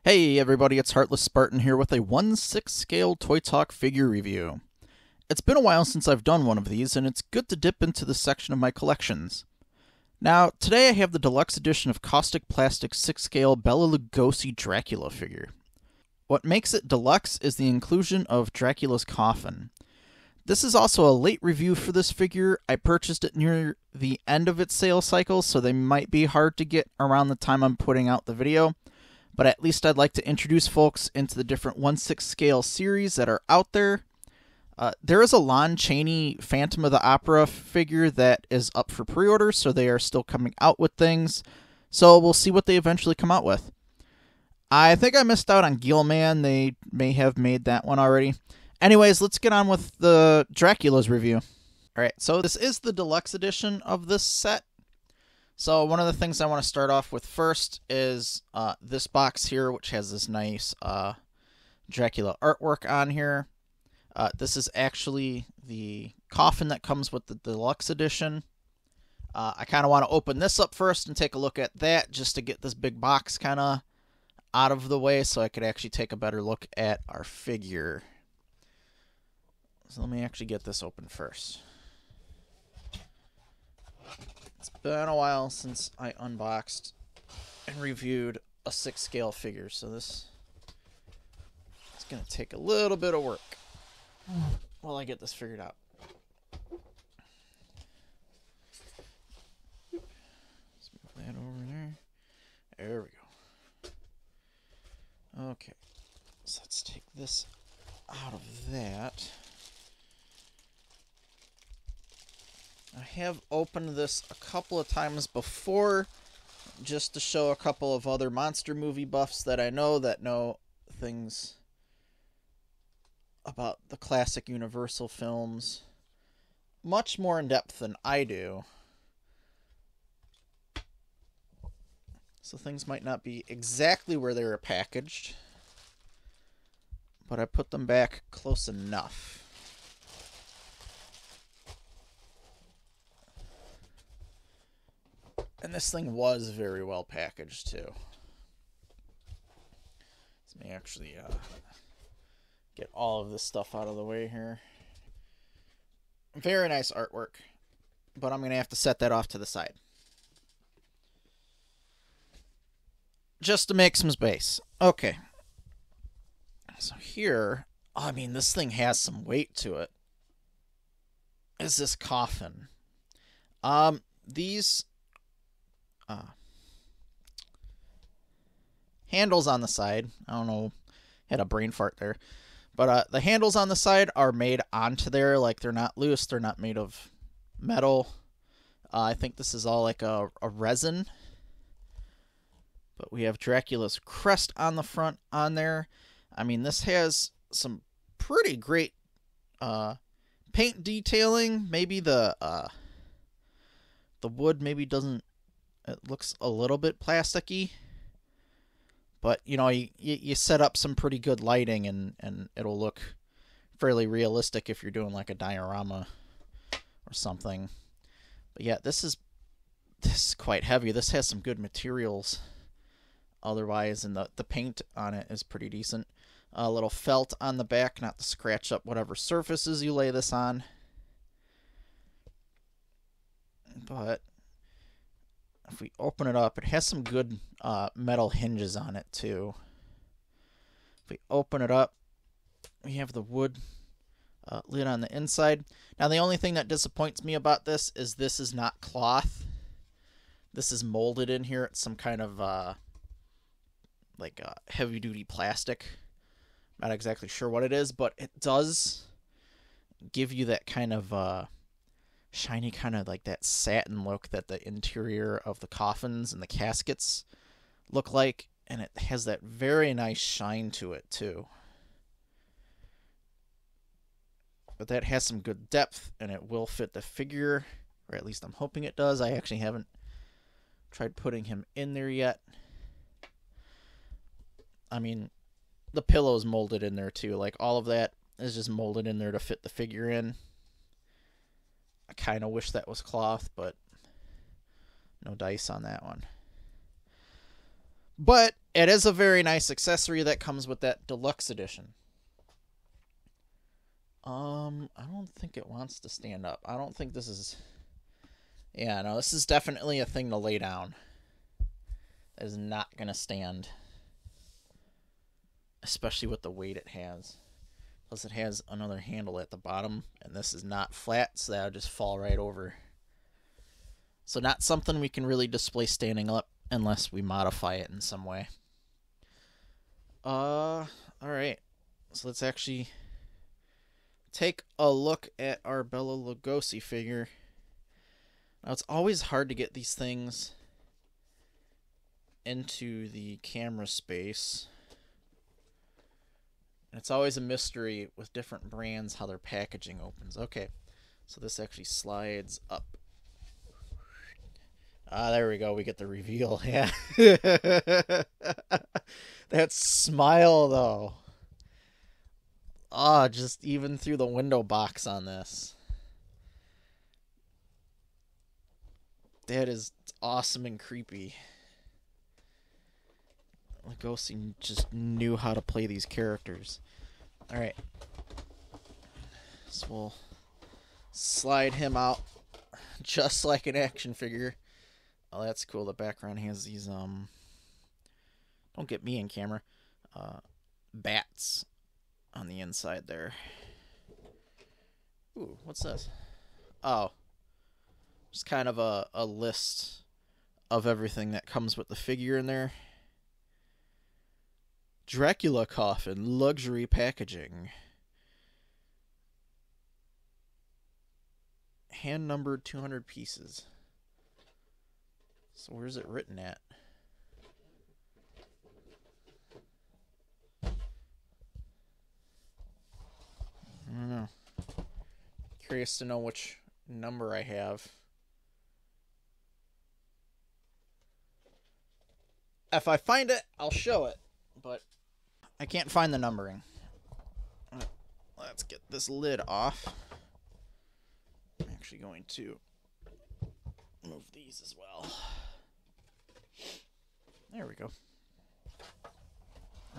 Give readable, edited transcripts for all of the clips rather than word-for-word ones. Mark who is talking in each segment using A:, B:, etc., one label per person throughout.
A: Hey everybody, it's Heartless Spartan here with a 1/6 scale Toy Talk figure review. It's been a while since I've done one of these, and it's good to dip into this section of my collections. Now, today I have the deluxe edition of Kaustic Plastic 6 scale Bela Lugosi Dracula figure. What makes it deluxe is the inclusion of Dracula's Coffin. This is also a late review for this figure. I purchased it near the end of its sale cycle, so they might be hard to get around the time I'm putting out the video. But at least I'd like to introduce folks into the different 1/6 scale series that are out there. There is a Lon Chaney Phantom of the Opera figure that is up for pre-order, so they are still coming out with things. So we'll see what they eventually come out with. I think I missed out on Gilman. They may have made that one already. Anyways, let's get on with the Dracula's review. Alright, so this is the deluxe edition of this set. So one of the things I want to start off with first is this box here, which has this nice Dracula artwork on here. This is actually the coffin that comes with the deluxe edition. I kind of want to open this up first and take a look at that just to get this big box kind of out of the way so I could actually take a better look at our figure. So let me actually get this open first. It's been a while since I unboxed and reviewed a 6 scale figure, so this is going to take a little bit of work while I get this figured out. Let's move that over there. There we go. Okay, so let's take this out of that. I have opened this a couple of times before just to show a couple of other monster movie buffs that I know that know things about the classic Universal films much more in depth than I do. So things might not be exactly where they were packaged, but I put them back close enough. And this thing was very well packaged, too. Let me actually get all of this stuff out of the way here. Very nice artwork, but I'm going to have to set that off to the side. Just to make some space. Okay. So here, I mean, this thing has some weight to it. Is this coffin? These handles on the side, I don't know, had a brain fart there, but the handles on the side are made onto there, like they're not loose, they're not made of metal. I think this is all like a resin, but we have Dracula's crest on the front on there. I mean, this has some pretty great paint detailing. Maybe the wood maybe doesn't, it looks a little bit plasticky, but you know, you set up some pretty good lighting and it'll look fairly realistic if you're doing like a diorama or something. But yeah, this is quite heavy. This has some good materials otherwise, and the paint on it is pretty decent. A little felt on the back, not to scratch up whatever surfaces you lay this on. But if we open it up, it has some good metal hinges on it too. If we open it up, we have the wood lid on the inside. Now the only thing that disappoints me about this is not cloth. This is molded in here. It's some kind of like heavy duty plastic. Not exactly sure what it is, but it does give you that kind of shiny, kind of like that satin look that the interior of the coffins and the caskets look like, and it has that very nice shine to it too. But that has some good depth, and it will fit the figure, or at least I'm hoping it does. I actually haven't tried putting him in there yet. I mean, the pillow's molded in there too. Like, all of that is just molded in there to fit the figure in. I kind of wish that was cloth, but no dice on that one. But it is a very nice accessory that comes with that deluxe edition. I don't think it wants to stand up. I don't think this is... Yeah, no, this is definitely a thing to lay down. That is not going to stand. Especially with the weight it has. Plus it has another handle at the bottom, and this is not flat, so that'll just fall right over. So not something we can really display standing up unless we modify it in some way. Alright. So let's actually take a look at our Bela Lugosi figure. Now, it's always hard to get these things into the camera space. And it's always a mystery with different brands how their packaging opens. Okay, so this actually slides up. Ah, there we go. We get the reveal. Yeah. That smile, though. Ah, just even through the window box on this. That is awesome and creepy. Lugosi just knew how to play these characters. Alright. So we'll slide him out just like an action figure. Oh, that's cool. The background has these, don't get me in camera, bats on the inside there. Ooh, what's this? Oh. Just kind of a list of everything that comes with the figure in there. Dracula Coffin, luxury packaging. Hand numbered 200 pieces. So where's it written at? I don't know. Curious to know which number I have. If I find it, I'll show it. But I can't find the numbering. Let's get this lid off. I'm actually going to move these as well. There we go.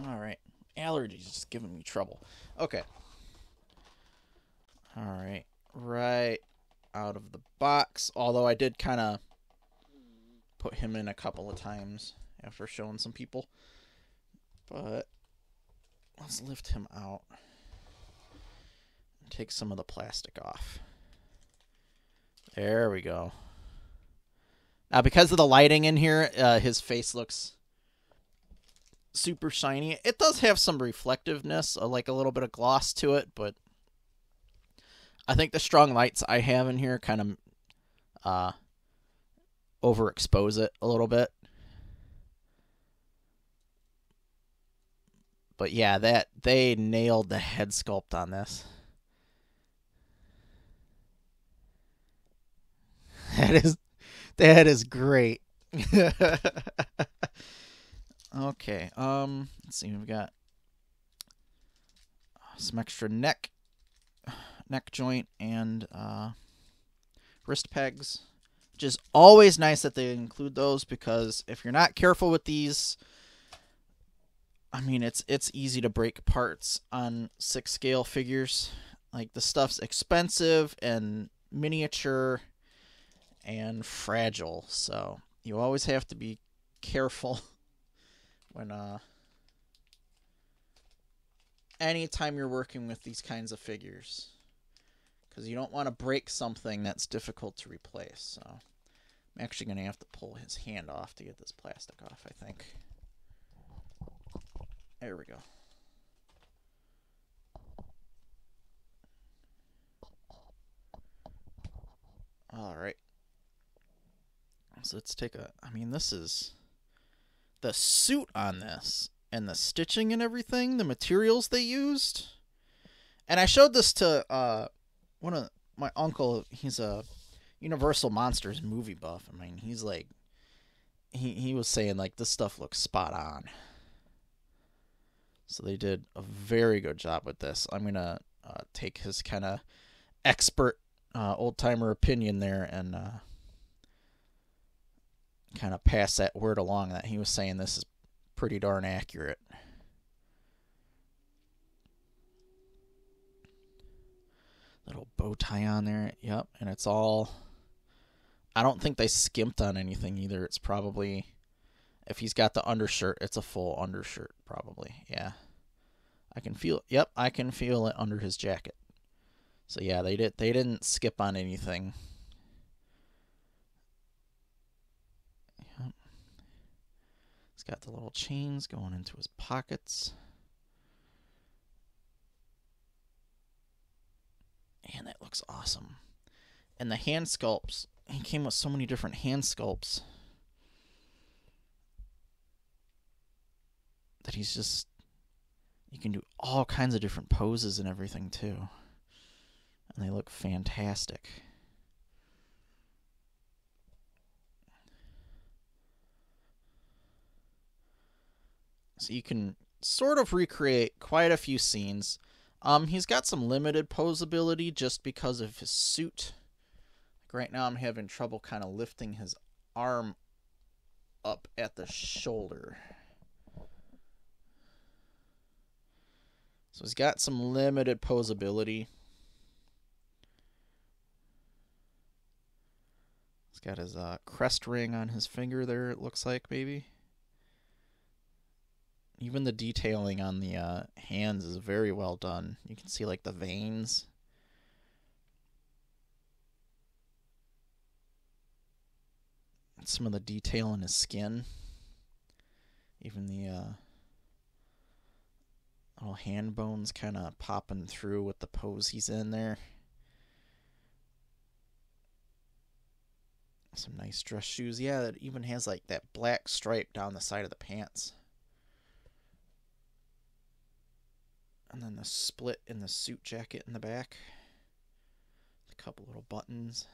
A: Alright. Allergies just giving me trouble. Okay. Alright. Right out of the box. Although I did kind of put him in a couple of times after showing some people. But let's lift him out and take some of the plastic off. There we go. Now, because of the lighting in here, his face looks super shiny. It does have some reflectiveness, like a little bit of gloss to it, but I think the strong lights I have in here kind of overexpose it a little bit. But yeah, they nailed the head sculpt on this. That is great. Okay, let's see, we've got some extra neck joint and wrist pegs, which is always nice that they include those, because if you're not careful with these, I mean, it's easy to break parts on 6 scale figures. Like, the stuff's expensive and miniature and fragile, so you always have to be careful when anytime you're working with these kinds of figures, because you don't want to break something that's difficult to replace. So I'm actually going to have to pull his hand off to get this plastic off, I think. There we go. All right. So let's take a... I mean, this is... The suit on this and the stitching and everything, the materials they used. And I showed this to one of my uncle. He's a Universal Monsters movie buff. I mean, he's like... He was saying, like, this stuff looks spot on. So they did a very good job with this. I'm going to take his kind of expert old-timer opinion there and kind of pass that word along, that he was saying this is pretty darn accurate. Little bow tie on there. Yep, and it's all... I don't think they skimped on anything either. It's probably... If he's got the undershirt, it's a full undershirt, probably. Yeah. I can feel it. Yep, I can feel it under his jacket. So yeah, they didn't skip on anything. Yep. He's got the little chains going into his pockets. And that looks awesome. And the hand sculpts, he came with so many different hand sculpts that he's just, you can do all kinds of different poses and everything too. And they look fantastic. So you can sort of recreate quite a few scenes. He's got some limited posability just because of his suit. Like right now I'm having trouble kind of lifting his arm up at the shoulder. So he's got some limited posability. He's got his crest ring on his finger there, it looks like, maybe. Even the detailing on the hands is very well done. You can see, like, the veins. And some of the detail in his skin. Even the little hand bones kind of popping through with the pose he's in there. Some nice dress shoes. Yeah, it even has, like, that black stripe down the side of the pants. And then the split in the suit jacket in the back. A couple little buttons.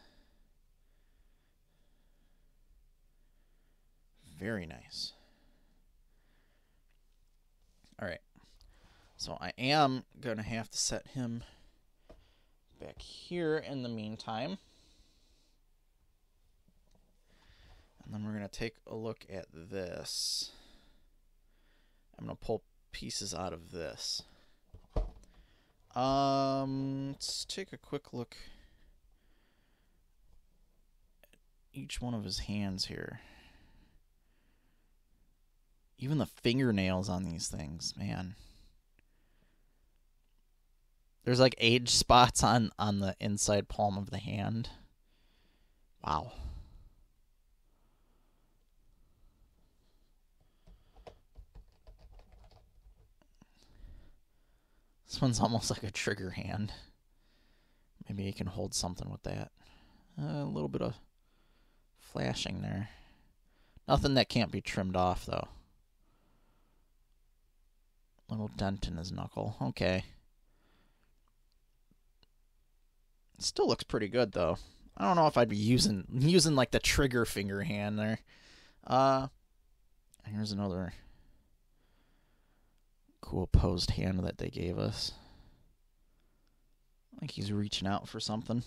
A: Very nice. Alright. So I am going to have to set him back here in the meantime. And then we're going to take a look at this. I'm going to pull pieces out of this. Let's take a quick look at each one of his hands here. Even the fingernails on these things, man. There's like age spots on the inside palm of the hand. Wow. This one's almost like a trigger hand. Maybe you can hold something with that. A little bit of flashing there. Nothing that can't be trimmed off, though. Little dent in his knuckle. Okay. It still looks pretty good, though. I don't know if I'd be using like the trigger finger hand there. Here's another cool posed hand that they gave us. Like he's reaching out for something.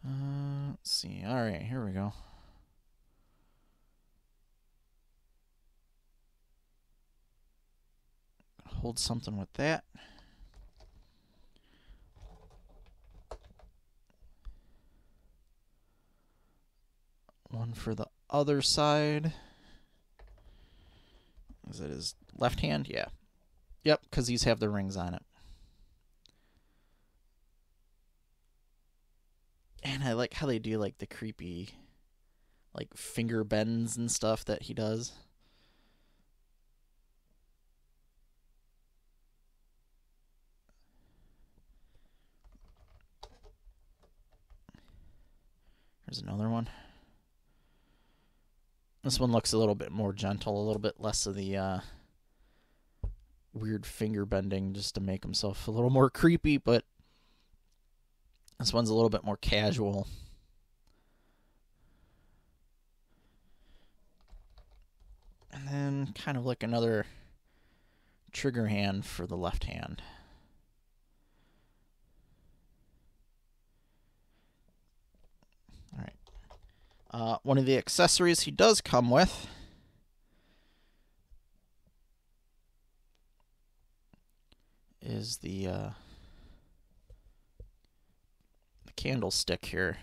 A: Let's see. Alright, here we go. Hold something with that. One for the other side. Is it his left hand? Yeah. Yep, because these have the rings on it. And I like how they do like the creepy like finger bends and stuff that he does. Here's another one. This one looks a little bit more gentle, a little bit less of the weird finger bending just to make himself a little more creepy, but this one's a little bit more casual. And then kind of like another trigger hand for the left hand. Alright. One of the accessories he does come with is the candlestick here,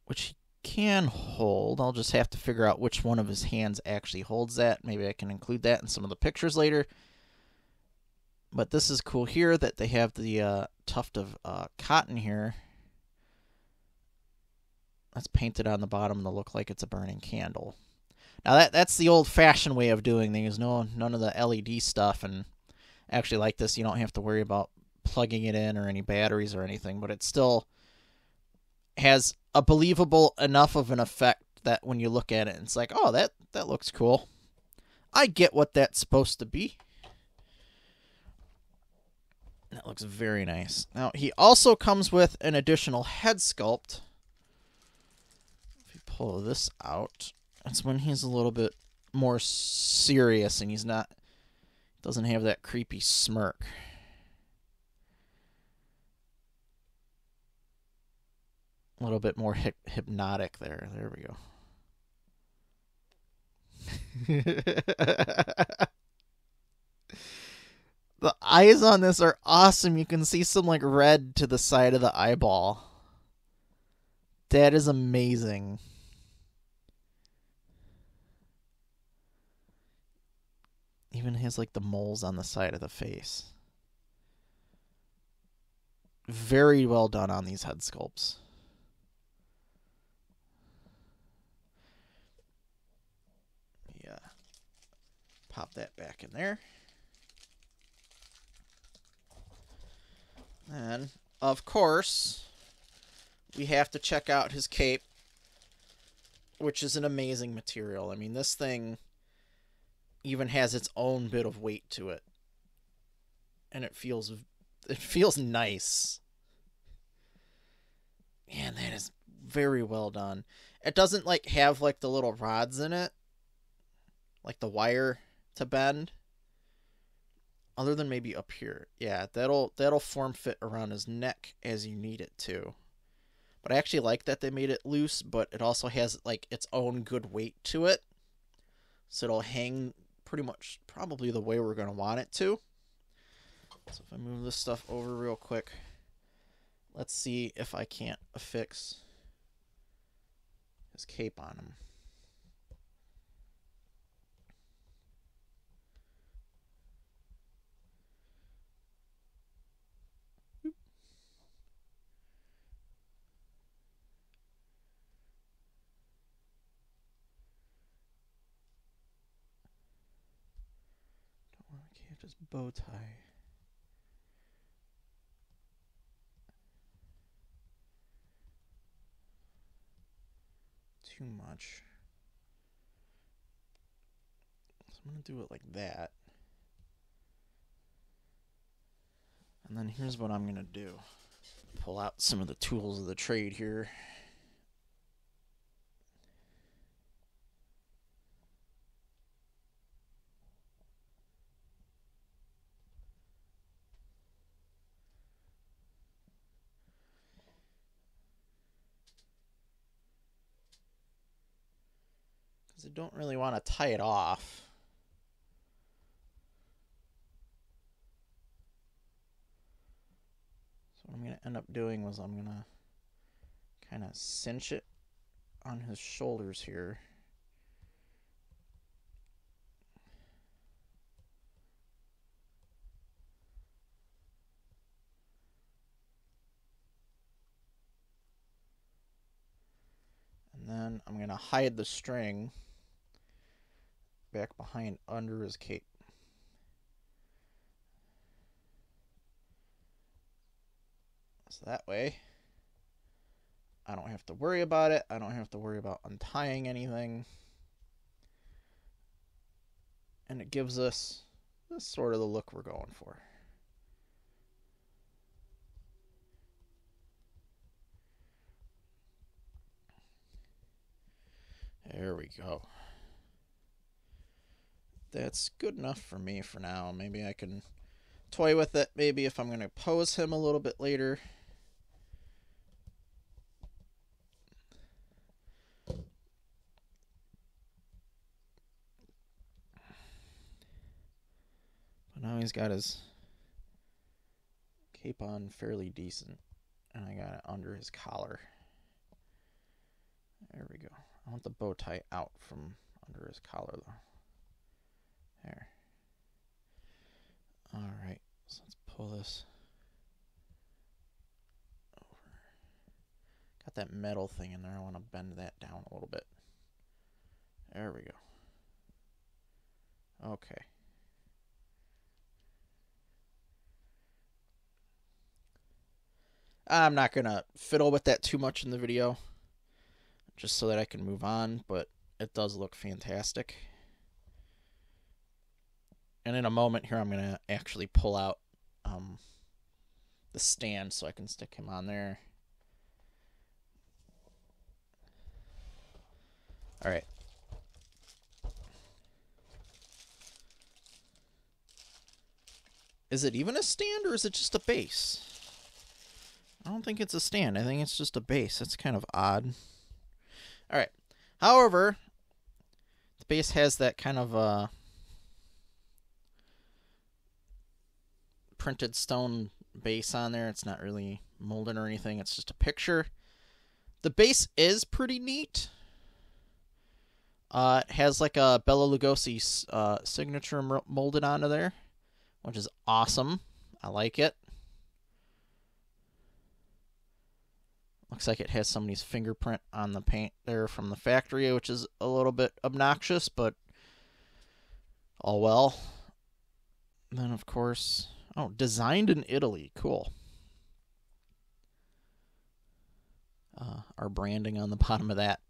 A: which he can hold. I'll just have to figure out which one of his hands actually holds that. Maybe I can include that in some of the pictures later. But this is cool here that they have the tuft of cotton here that's painted on the bottom to look like it's a burning candle. Now that's the old-fashioned way of doing things. None of the LED stuff. And actually, like this, you don't have to worry about plugging it in or any batteries or anything. But it still has a believable enough of an effect that when you look at it, it's like, oh, that looks cool. I get what that's supposed to be. That looks very nice. Now, he also comes with an additional head sculpt. If you pull this out, that's when he's a little bit more serious and doesn't have that creepy smirk. A little bit more hypnotic there. There we go. The eyes on this are awesome. You can see some like red to the side of the eyeball. That is amazing. Even has like the moles on the side of the face. Very well done on these head sculpts. Yeah. Pop that back in there. And, of course, we have to check out his cape, which is an amazing material. I mean, this thing even has its own bit of weight to it. And it feels nice. Man, that is very well done. It doesn't like have like the little rods in it, like the wire to bend. Other than maybe up here. Yeah, that'll form fit around his neck as you need it to. But I actually like that they made it loose, but it also has like its own good weight to it. So it'll hang pretty much probably the way we're going to want it to. So if I move this stuff over real quick, let's see if I can't affix his cape on him. Just bow tie. Too much. So I'm going to do it like that. And then here's what I'm going to do. Pull out some of the tools of the trade here. I don't really want to tie it off. So what I'm going to end up doing was I'm going to kind of cinch it on his shoulders here. And then I'm going to hide the string back behind under his cape. So that way I don't have to worry about it. I don't have to worry about untying anything. And it gives us this sort of the look we're going for. There we go. That's good enough for me for now. Maybe I can toy with it. Maybe if I'm going to pose him a little bit later. But now he's got his cape on fairly decent. And I got it under his collar. There we go. I want the bow tie out from under his collar, though. There. Alright, so let's pull this over. Got that metal thing in there. I want to bend that down a little bit. There we go. Okay. I'm not going to fiddle with that too much in the video, just so that I can move on, but it does look fantastic. And in a moment here, I'm going to actually pull out the stand so I can stick him on there. All right. Is it even a stand or is it just a base? I don't think it's a stand. I think it's just a base. That's kind of odd. All right. However, the base has that kind of printed stone base on there. It's not really molded or anything. It's just a picture. The base is pretty neat. It has like a Bela Lugosi signature molded onto there, which is awesome. I like it. Looks like it has somebody's fingerprint on the paint there from the factory, which is a little bit obnoxious, but all well. Then, of course, oh, designed in Italy. Cool. Our branding on the bottom of that.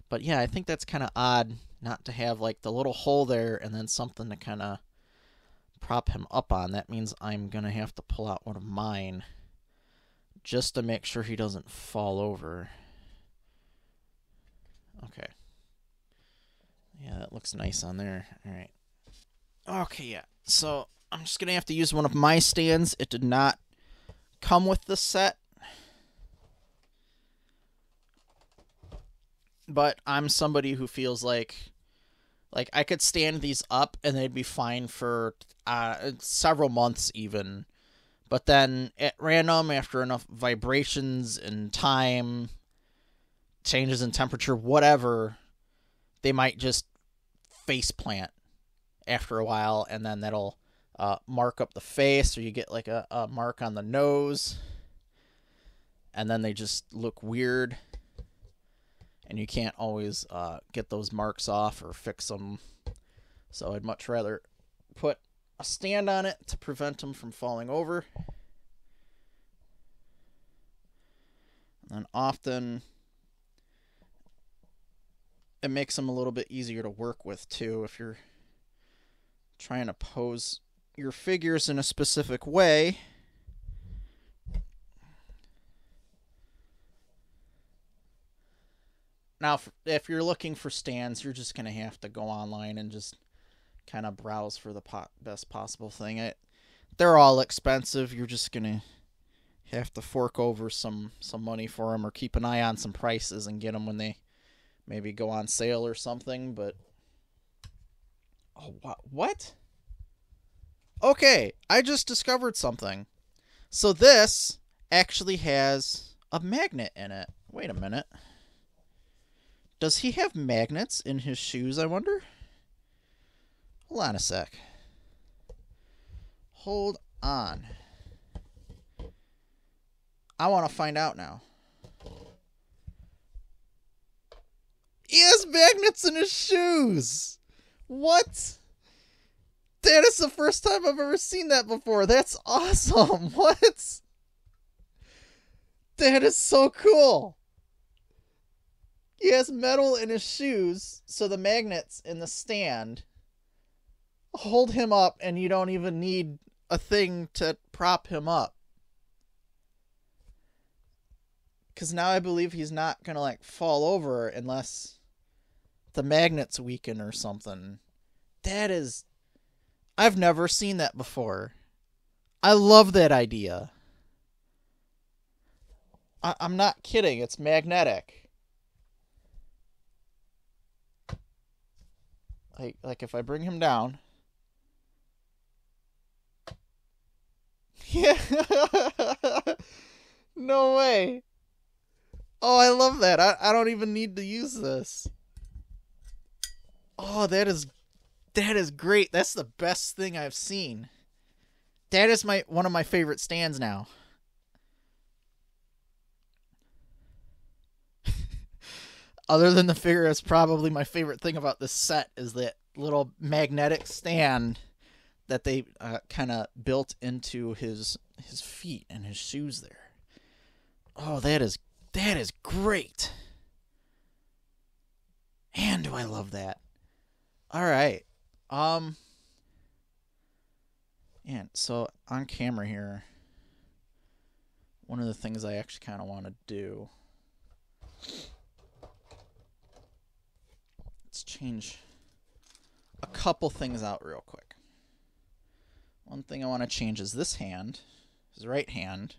A: But yeah, I think that's kind of odd not to have like the little hole there and then something to kind of prop him up on. That means I'm going to have to pull out one of mine just to make sure he doesn't fall over. Okay. Yeah, that looks nice on there. All right. Okay, yeah. So I'm just going to have to use one of my stands. It did not come with the set. But I'm somebody who feels like I could stand these up and they'd be fine for several months even. But then at random, after enough vibrations and time, changes in temperature, whatever, they might just face plant after a while, and then that'll mark up the face, or you get like a mark on the nose, and then they just look weird, and you can't always get those marks off or fix them. So I'd much rather put a stand on it to prevent them from falling over. And often it makes them a little bit easier to work with too if you're trying to pose your figures in a specific way. Now, if you're looking for stands, you're just going to have to go online and just kind of browse for the best possible thing. They're all expensive. You're just going to have to fork over some money for them, or keep an eye on some prices and get them when they maybe go on sale or something. But oh, what? Okay, I just discovered something. So this actually has a magnet in it. Wait a minute. Does he have magnets in his shoes, I wonder? Hold on a sec. Hold on. I want to find out now. He has magnets in his shoes! What? That is the first time I've ever seen that before. That's awesome. What? That is so cool. He has metal in his shoes, so the magnets in the stand hold him up, and you don't even need a thing to prop him up. Because now I believe he's not going to like fall over unless the magnets weaken or something. That is... I've never seen that before. I love that idea. I'm not kidding. It's magnetic. Like if I bring him down, Yeah. No way. Oh, I love that. I don't even need to use this. Oh, that is great. That's the best thing I've seen. That is one of my favorite stands now. Other than the figure, it's probably my favorite thing about this set is that little magnetic stand that they kind of built into his feet and his shoes there. Oh, that is great. Man, do I love that. All right. And so on camera here, one of the things I actually kind of want to do, let's change a couple things out real quick. One thing I want to change is this hand, his right hand.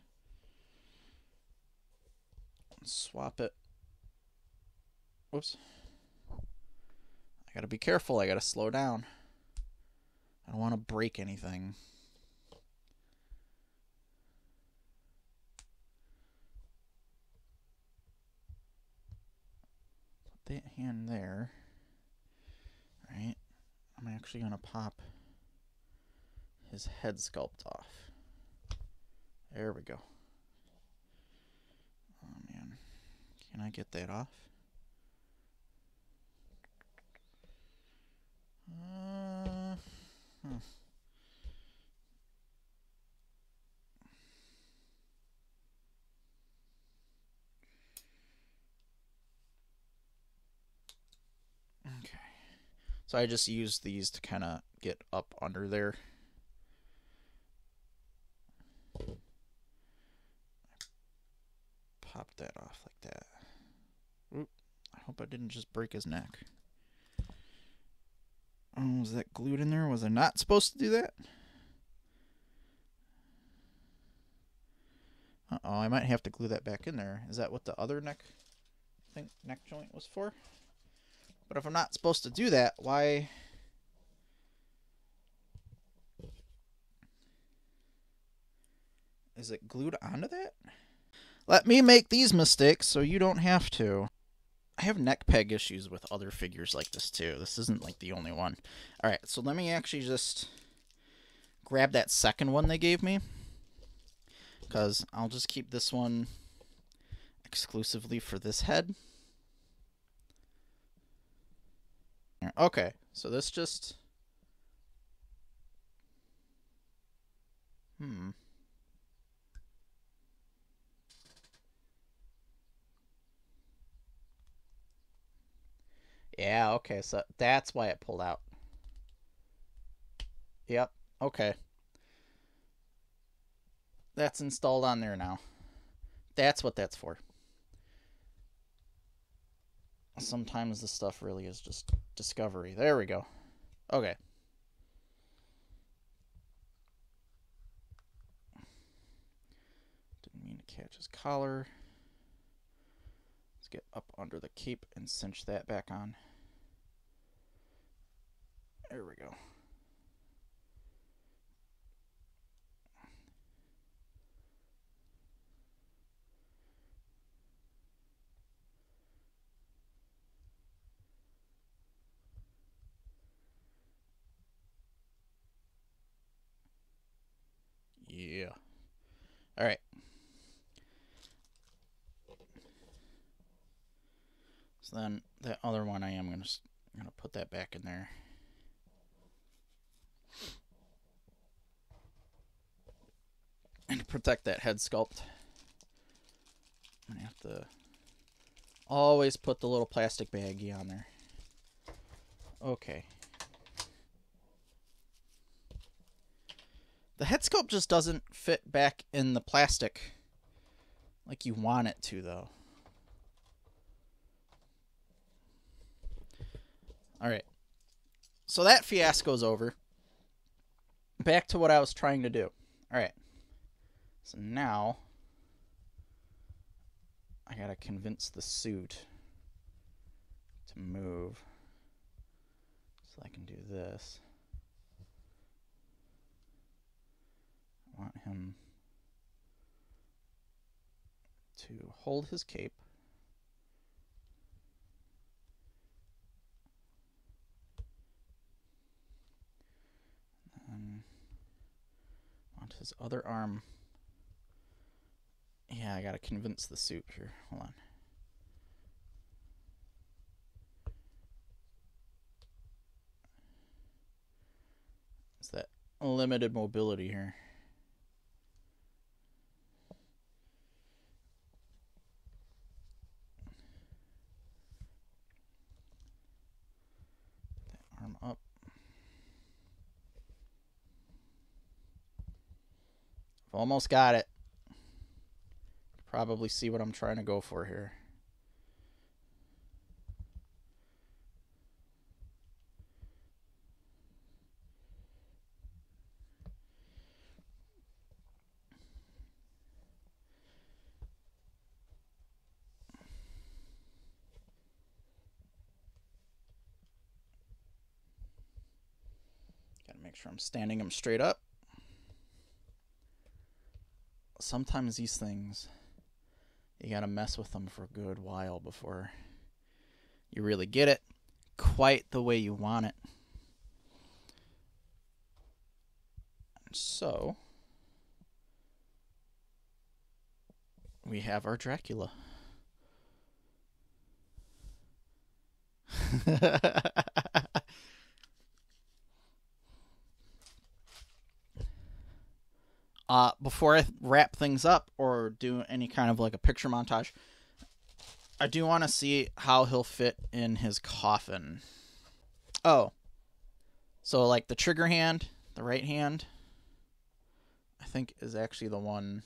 A: Swap it. Whoops. I gotta be careful. I gotta slow down. I don't want to break anything. Put that hand there. Right. I'm actually gonna pop his head sculpt off. There we go. Oh man. Can I get that off? Okay. So I just used these to kind of get up under there. Pop that off like that. Oop. I hope I didn't just break his neck. Oh, was that glued in there? Was I not supposed to do that? Uh-oh, I might have to glue that back in there. Is that what the other neck joint was for? But if I'm not supposed to do that, why? Is it glued onto that? Let me make these mistakes so you don't have to. I have neck peg issues with other figures like this too. This isn't like the only one. Alright, so let me actually just grab that second one they gave me, because I'll just keep this one exclusively for this head. Okay, so this just... Yeah, okay, so that's why it pulled out. Yep, okay. That's installed on there now. That's what that's for. Sometimes the stuff really is just discovery. There we go. Okay. Didn't mean to catch his collar. Let's get up under the cape and cinch that back on. There we go. Yeah. All right. So then that other one, I am gonna put that back in there. And to protect that head sculpt, I'm gonna have to always put the little plastic baggie on there. Okay. The head sculpt just doesn't fit back in the plastic like you want it to, though. Alright. So that fiasco's over. Back to what I was trying to do. Alright. So now I gotta convince the suit to move. So I can do this. want him to hold his cape. And on his other arm. Yeah, I gotta convince the suit here. Hold on. It's that limited mobility here. That arm up. I've almost got it. Probably see what I'm trying to go for here. Gotta make sure I'm standing him straight up. Sometimes these things, you gotta mess with them for a good while before you really get it quite the way you want it. So, we have our Dracula. Before I wrap things up or do any kind of like a picture montage, I do want to see how he'll fit in his coffin. Oh, so like the trigger hand, the right hand, I think is actually the one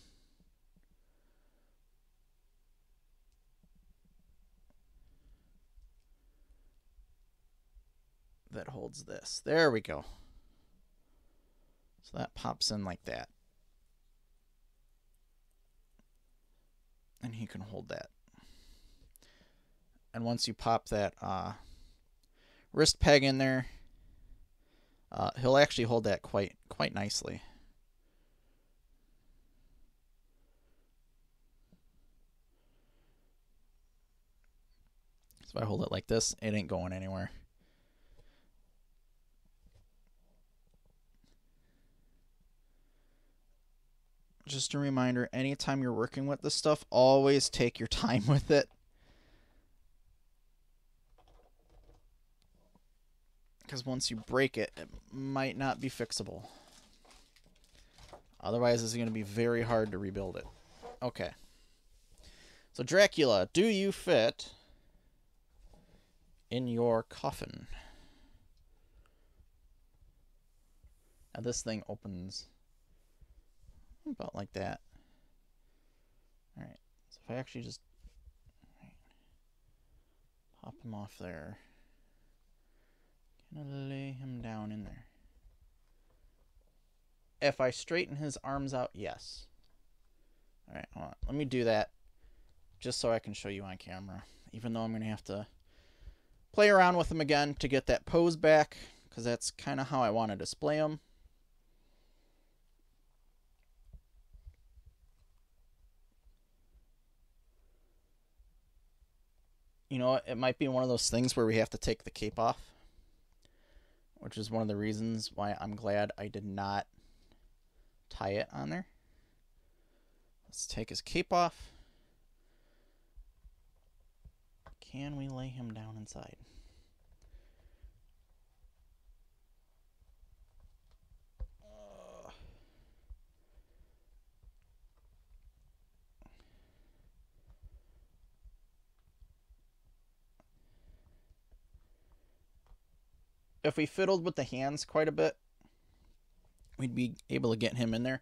A: that holds this. There we go. So that pops in like that. And he can hold that. And once you pop that wrist peg in there, he'll actually hold that quite nicely. So if I hold it like this, it ain't going anywhere. Just a reminder, anytime you're working with this stuff, always take your time with it. Because once you break it, it might not be fixable. Otherwise, it's going to be very hard to rebuild it. Okay. So Dracula, do you fit in your coffin? Now this thing opens about like that. Alright, so if I actually just pop him off there, gonna lay him down in there. If I straighten his arms out, yes. Alright, hold on. Let me do that just so I can show you on camera, even though I'm gonna have to play around with him again to get that pose back, because that's kind of how I want to display him. You know, it might be one of those things where we have to take the cape off, which is one of the reasons why I'm glad I did not tie it on there. Let's take his cape off. Can we lay him down inside? If we fiddled with the hands quite a bit, we'd be able to get him in there.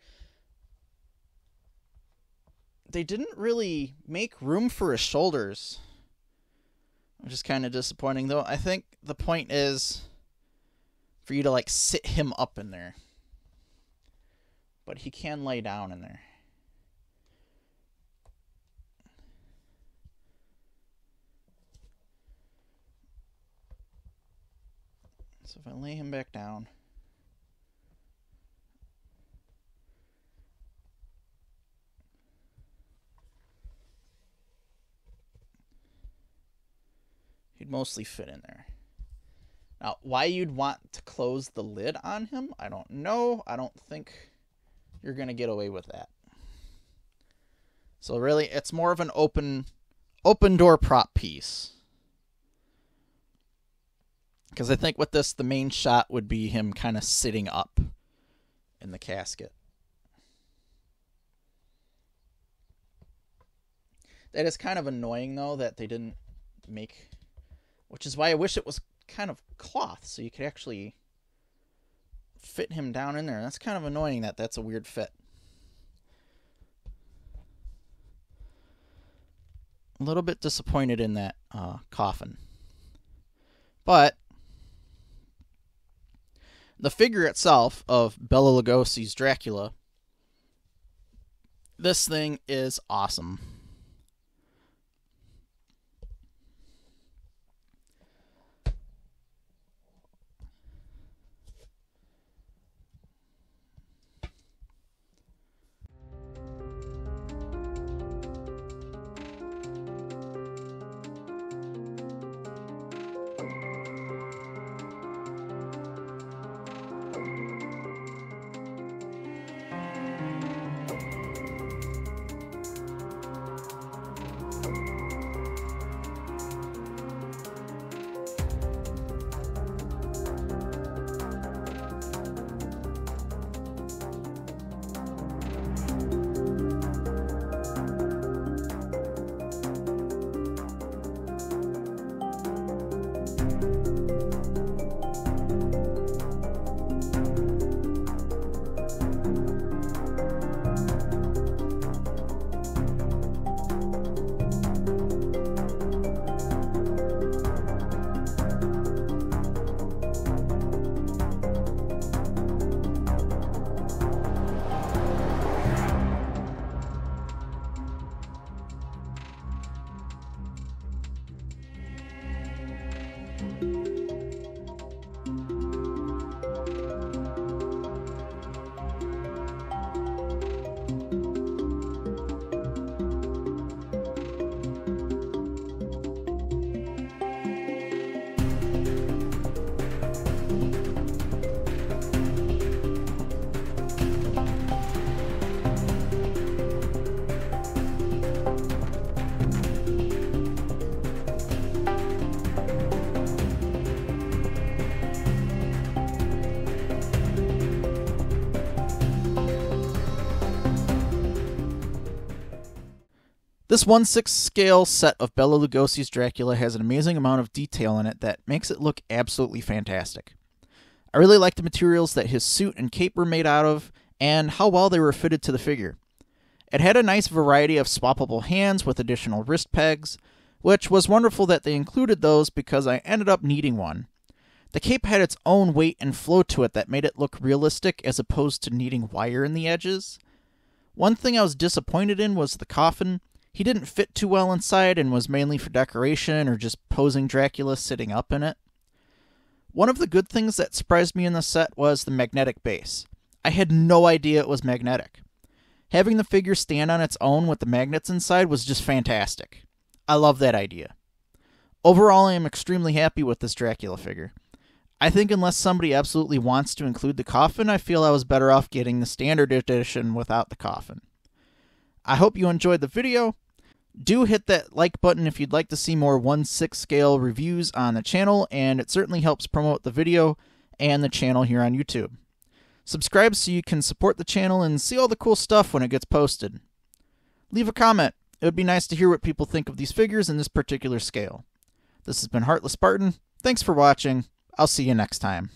A: They didn't really make room for his shoulders, which is kind of disappointing, though. I think the point is for you to like sit him up in there, but he can lay down in there. So if I lay him back down, He'd mostly fit in there. Now, why you'd want to close the lid on him, I don't know. I don't think you're going to get away with that. So really, it's more of an open door prop piece. Because I think with this, the main shot would be him kind of sitting up in the casket. That is kind of annoying, though, that they didn't make... Which is why I wish it was kind of cloth, so you could actually fit him down in there. That's kind of annoying that that's a weird fit. A little bit disappointed in that coffin. But the figure itself of Bela Lugosi's Dracula, this thing is awesome. This 1/6 scale set of Bela Lugosi's Dracula has an amazing amount of detail in it that makes it look absolutely fantastic. I really like the materials that his suit and cape were made out of, and how well they were fitted to the figure. It had a nice variety of swappable hands with additional wrist pegs, which was wonderful that they included those because I ended up needing one. The cape had its own weight and flow to it that made it look realistic as opposed to needing wire in the edges. One thing I was disappointed in was the coffin. He didn't fit too well inside and was mainly for decoration or just posing Dracula sitting up in it. One of the good things that surprised me in the set was the magnetic base. I had no idea it was magnetic. Having the figure stand on its own with the magnets inside was just fantastic. I love that idea. Overall, I am extremely happy with this Dracula figure. I think unless somebody absolutely wants to include the coffin, I feel I was better off getting the standard edition without the coffin. I hope you enjoyed the video. Do hit that like button if you'd like to see more 1/6 scale reviews on the channel, and it certainly helps promote the video and the channel here on YouTube. Subscribe so you can support the channel and see all the cool stuff when it gets posted. Leave a comment. It would be nice to hear what people think of these figures in this particular scale. This has been Heartless Spartan. Thanks for watching. I'll see you next time.